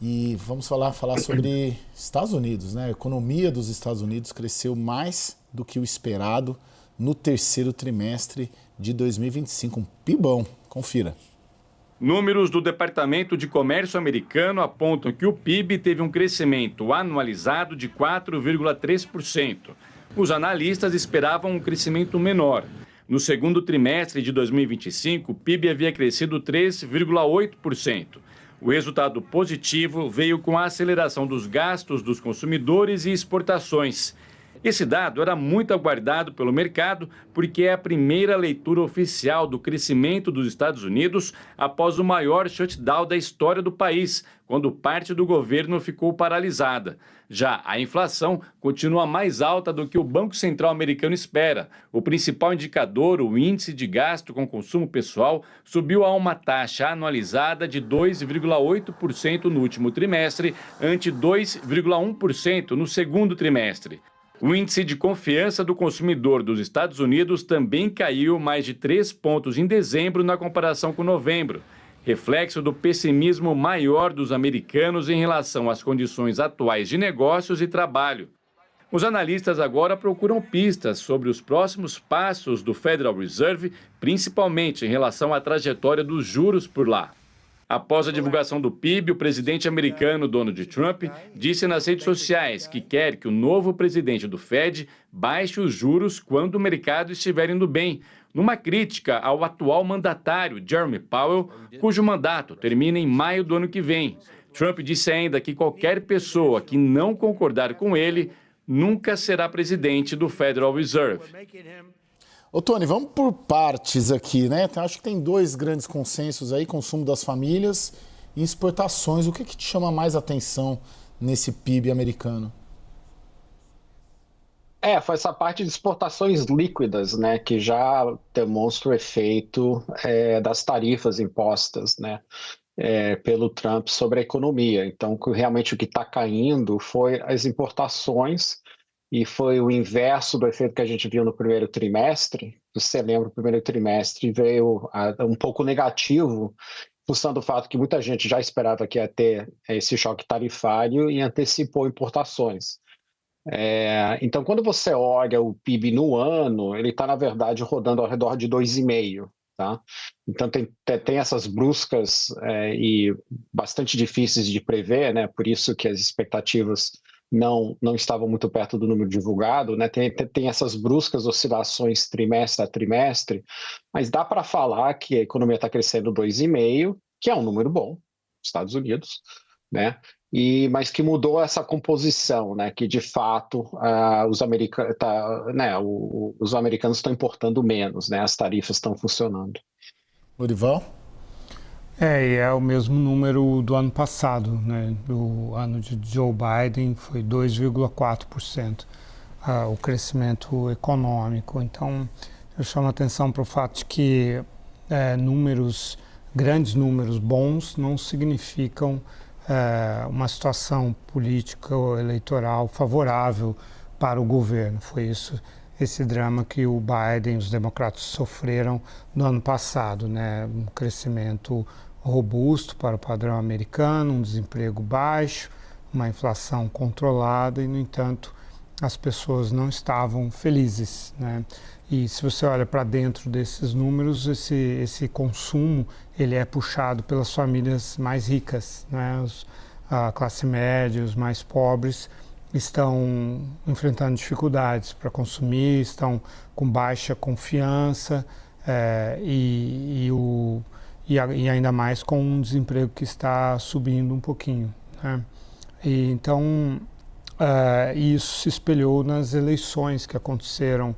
E vamos falar sobre Estados Unidos, né? A economia dos Estados Unidos cresceu mais do que o esperado no terceiro trimestre de 2025. Um PIBão, confira. Números do Departamento de Comércio americano apontam que o PIB teve um crescimento anualizado de 4,3%. Os analistas esperavam um crescimento menor. No segundo trimestre de 2025, o PIB havia crescido 3,8%. O resultado positivo veio com a aceleração dos gastos dos consumidores e exportações. Esse dado era muito aguardado pelo mercado porque é a primeira leitura oficial do crescimento dos Estados Unidos após o maior shutdown da história do país, quando parte do governo ficou paralisada. Já a inflação continua mais alta do que o Banco Central americano espera. O principal indicador, o índice de gasto com consumo pessoal, subiu a uma taxa anualizada de 2,8% no último trimestre, ante 2,1% no segundo trimestre. O índice de confiança do consumidor dos Estados Unidos também caiu mais de 3 pontos em dezembro na comparação com novembro, reflexo do pessimismo maior dos americanos em relação às condições atuais de negócios e trabalho. Os analistas agora procuram pistas sobre os próximos passos do Federal Reserve, principalmente em relação à trajetória dos juros por lá. Após a divulgação do PIB, o presidente americano Donald Trump disse nas redes sociais que quer que o novo presidente do Fed baixe os juros quando o mercado estiver indo bem, numa crítica ao atual mandatário Jerome Powell, cujo mandato termina em maio do ano que vem. Trump disse ainda que qualquer pessoa que não concordar com ele nunca será presidente do Federal Reserve. Ô Tony, vamos por partes aqui, né? Acho que tem dois grandes consensos aí, consumo das famílias e exportações. O que te chama mais atenção nesse PIB americano? Foi essa parte de exportações líquidas, né, que já demonstra o efeito das tarifas impostas, né, pelo Trump sobre a economia. Então, realmente o que está caindo foi as importações, e foi o inverso do efeito que a gente viu no primeiro trimestre. Você lembra, o primeiro trimestre veio um pouco negativo, em função do fato que muita gente já esperava que ia ter esse choque tarifário e antecipou importações. Então, quando você olha o PIB no ano, ele está, na verdade, rodando ao redor de 2,5%. Tá? Então, tem essas bruscas e bastante difíceis de prever, né? Por isso que as expectativas não estavam muito perto do número divulgado, né? Tem essas bruscas oscilações trimestre a trimestre, mas dá para falar que a economia está crescendo 2,5%, que é um número bom, Estados Unidos, né? Mas que mudou essa composição, né? Que de fato os americanos estão importando menos, né? As tarifas estão funcionando. Orival? É o mesmo número do ano passado, né? Do ano de Joe Biden foi 2,4% o crescimento econômico. Então, eu chamo a atenção para o fato de que grandes números bons não significam uma situação política ou eleitoral favorável para o governo. Foi esse drama que o Biden e os democratas sofreram no ano passado, né? Um crescimento robusto para o padrão americano, um desemprego baixo, uma inflação controlada e, no entanto, as pessoas não estavam felizes, né? E se você olha para dentro desses números, esse consumo ele é puxado pelas famílias mais ricas, né? A classe média, os mais pobres estão enfrentando dificuldades para consumir, estão com baixa confiança e ainda mais com um desemprego que está subindo um pouquinho, né? E então isso se espelhou nas eleições que aconteceram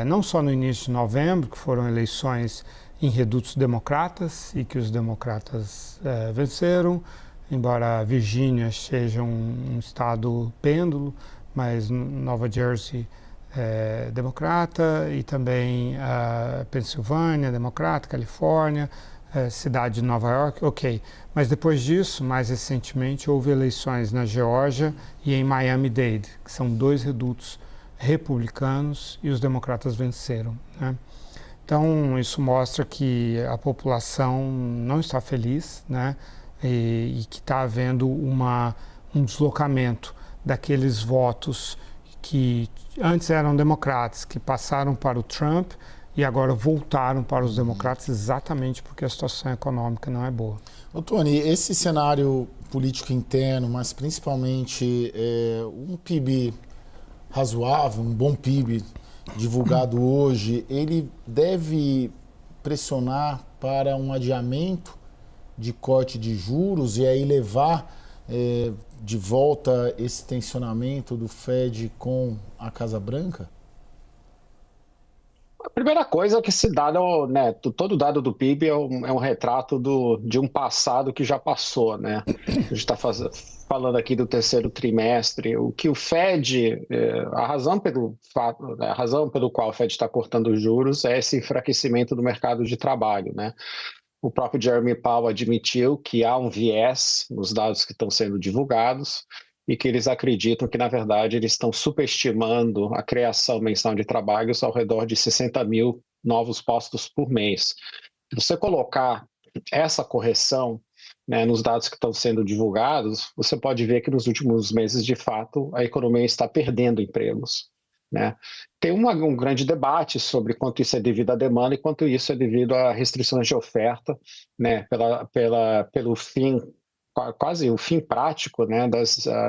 não só no início de novembro, que foram eleições em redutos democratas e que os democratas venceram, embora a Virgínia seja um estado pêndulo, mas Nova Jersey é democrata e também Pensilvânia, democrata, Califórnia, cidade de Nova York, ok. Mas depois disso, mais recentemente, houve eleições na Geórgia e em Miami-Dade, que são dois redutos republicanos e os democratas venceram, né? Então, isso mostra que a população não está feliz, né? e que está havendo um deslocamento daqueles votos que antes eram democratas, que passaram para o Trump e agora voltaram para os democratas exatamente porque a situação econômica não é boa. Ô, Tony, esse cenário político interno, mas principalmente um PIB razoável, um bom PIB divulgado hoje, ele deve pressionar para um adiamento de corte de juros e aí levar de volta esse tensionamento do Fed com a Casa Branca? A primeira coisa é que esse dado, né, todo dado do PIB é um retrato de um passado que já passou, né? A gente está falando aqui do terceiro trimestre, o que o Fed, a razão pelo qual o Fed está cortando os juros é esse enfraquecimento do mercado de trabalho, né? O próprio Jeremy Powell admitiu que há um viés nos dados que estão sendo divulgados e que eles acreditam que, na verdade, eles estão superestimando a criação mensal de trabalhos ao redor de 60 mil novos postos por mês. Se você colocar essa correção, né, nos dados que estão sendo divulgados, você pode ver que nos últimos meses, de fato, a economia está perdendo empregos, né? Tem um grande debate sobre quanto isso é devido à demanda e quanto isso é devido a restrições de oferta, né, pelo fim, quase o fim prático, né,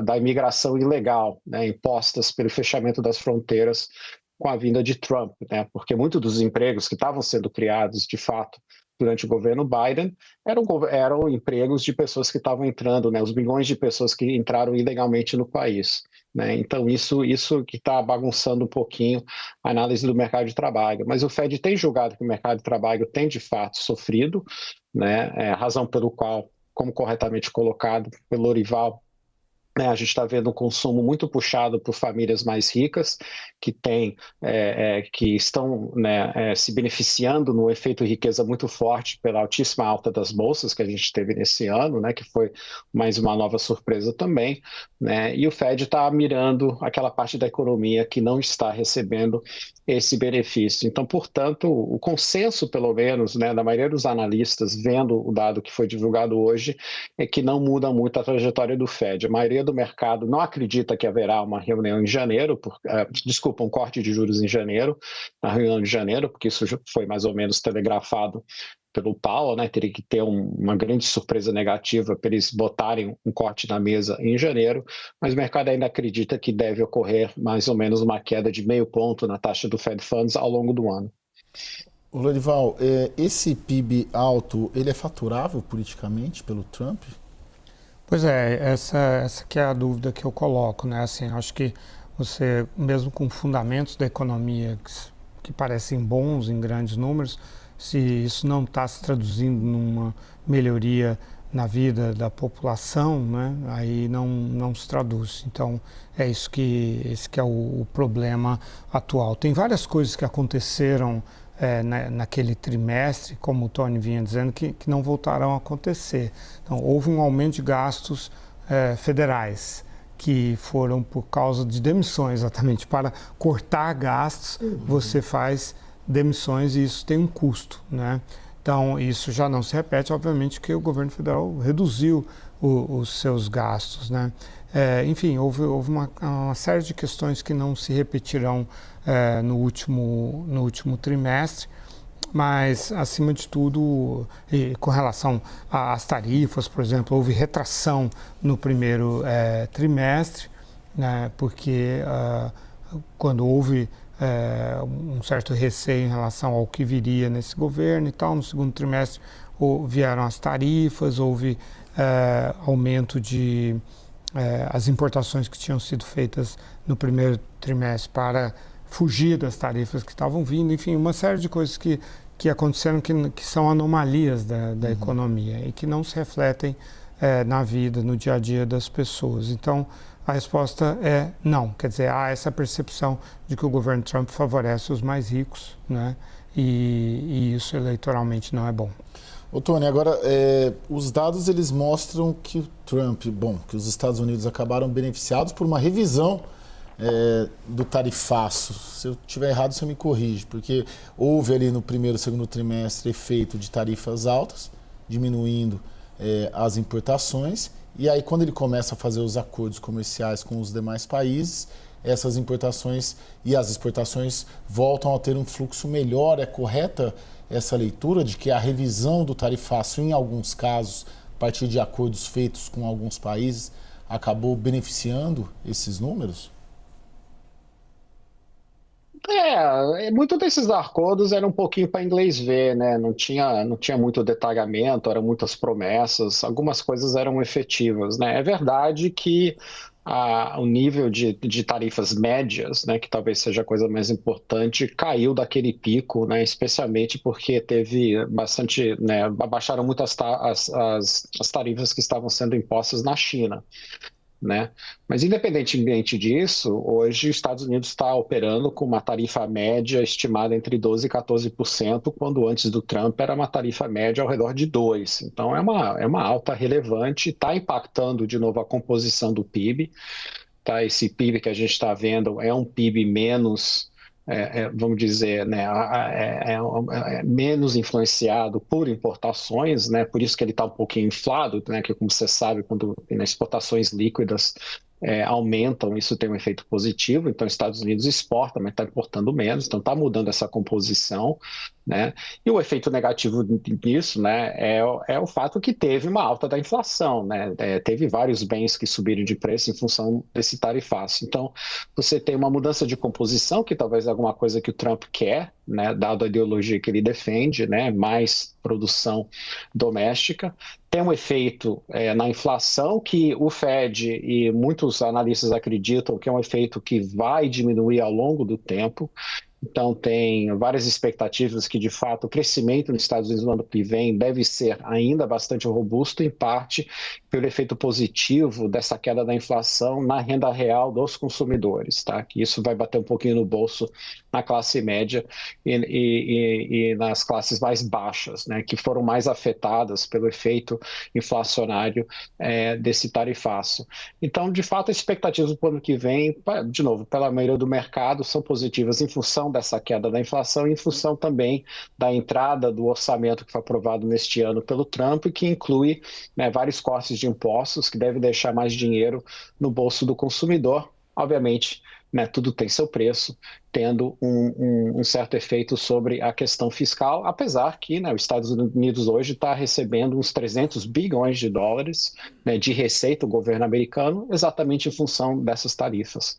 da imigração ilegal, né, impostas pelo fechamento das fronteiras com a vinda de Trump, né, porque muitos dos empregos que estavam sendo criados, de fato, durante o governo Biden, eram empregos de pessoas que estavam entrando, né, os milhões de pessoas que entraram ilegalmente no país, né? Então, isso que está bagunçando um pouquinho a análise do mercado de trabalho. Mas o Fed tem julgado que o mercado de trabalho tem, de fato, sofrido, né, razão pelo qual, como corretamente colocado pelo Lorival, a gente está vendo um consumo muito puxado por famílias mais ricas, que estão, né, se beneficiando no efeito riqueza muito forte pela altíssima alta das bolsas que a gente teve nesse ano, né, que foi mais uma nova surpresa também, né, e o Fed está mirando aquela parte da economia que não está recebendo esse benefício. Então, portanto, o consenso, pelo menos, né, da maioria dos analistas, vendo o dado que foi divulgado hoje, é que não muda muito a trajetória do Fed. A maioria do mercado não acredita que haverá uma reunião em janeiro, um corte de juros em janeiro, na reunião de janeiro, porque isso foi mais ou menos telegrafado pelo Powell, né? Teria que ter uma grande surpresa negativa para eles botarem um corte na mesa em janeiro, mas o mercado ainda acredita que deve ocorrer mais ou menos uma queda de 0,5 ponto na taxa do Fed Funds ao longo do ano. O Lorival, esse PIB alto, ele é faturável politicamente pelo Trump? Pois é, essa que é a dúvida que eu coloco, né? Assim, acho que você, mesmo com fundamentos da economia que parecem bons em grandes números, se isso não está se traduzindo numa melhoria na vida da população, né? Aí não se traduz. Então, esse que é o problema atual. Tem várias coisas que aconteceram naquele trimestre, como o Tony vinha dizendo, que não voltarão a acontecer. Então, houve um aumento de gastos federais, que foram por causa de demissões, exatamente. Para cortar gastos, você faz demissões e isso tem um custo, né? Então, isso já não se repete, obviamente, que o governo federal reduziu os seus gastos, né? Enfim, houve uma série de questões que não se repetirão no último trimestre, mas, acima de tudo, com relação às tarifas, por exemplo, houve retração no primeiro trimestre, né, porque quando houve um certo receio em relação ao que viria nesse governo e tal, no segundo trimestre vieram as tarifas, houve aumento de as importações que tinham sido feitas no primeiro trimestre para fugir das tarifas que estavam vindo, enfim, uma série de coisas que aconteceram que são anomalias da economia e que não se refletem na vida, no dia a dia das pessoas. Então, a resposta é não. Quer dizer, há essa percepção de que o governo Trump favorece os mais ricos, né? E isso eleitoralmente não é bom. Ô, Tony, agora, os dados eles mostram que o Trump, que os Estados Unidos acabaram beneficiados por uma revisão do tarifaço. Se eu estiver errado, você me corrige, porque houve ali no primeiro e segundo trimestre efeito de tarifas altas, diminuindo as importações, e aí quando ele começa a fazer os acordos comerciais com os demais países, essas importações e as exportações voltam a ter um fluxo melhor. É correta essa leitura de que a revisão do tarifaço, em alguns casos, a partir de acordos feitos com alguns países, acabou beneficiando esses números? Muito desses acordos eram um pouquinho para inglês ver, né? Não tinha muito detalhamento, eram muitas promessas, algumas coisas eram efetivas, né? É verdade que o nível de tarifas médias, né, que talvez seja a coisa mais importante, caiu daquele pico, né? Especialmente porque teve bastante, né? Abaixaram muito as tarifas que estavam sendo impostas na China, né? Mas independentemente disso, hoje os Estados Unidos está operando com uma tarifa média estimada entre 12% e 14%, quando antes do Trump era uma tarifa média ao redor de 2%. Então é uma alta relevante, está impactando de novo a composição do PIB. Tá? Esse PIB que a gente está vendo é um PIB menos, vamos dizer, né, menos influenciado por importações, né, por isso que ele está um pouquinho inflado, né, que como você sabe, quando exportações líquidas aumentam, isso tem um efeito positivo. Então, os Estados Unidos exporta, mas está importando menos, então está mudando essa composição, né? E o efeito negativo disso, né, é o fato que teve uma alta da inflação, né? Teve vários bens que subiram de preço em função desse tarifaço. Então, você tem uma mudança de composição, que talvez é alguma coisa que o Trump quer, né, dado a ideologia que ele defende, né, mais produção doméstica. Tem um efeito na inflação que o Fed e muitos analistas acreditam que é um efeito que vai diminuir ao longo do tempo. Então, tem várias expectativas que, de fato, o crescimento nos Estados Unidos no ano que vem deve ser ainda bastante robusto, em parte pelo efeito positivo dessa queda da inflação na renda real dos consumidores, tá? Que isso vai bater um pouquinho no bolso na classe média e nas classes mais baixas, né? Que foram mais afetadas pelo efeito inflacionário desse tarifaço. Então, de fato, as expectativas para o ano que vem, de novo, pela maioria do mercado, são positivas em função dessa queda da inflação e em função também da entrada do orçamento que foi aprovado neste ano pelo Trump, que inclui, né, vários cortes de impostos que devem deixar mais dinheiro no bolso do consumidor. Obviamente, né, tudo tem seu preço, tendo um certo efeito sobre a questão fiscal, apesar que, né, os Estados Unidos hoje está recebendo uns 300 bilhões de dólares, né, de receita do governo americano, exatamente em função dessas tarifas.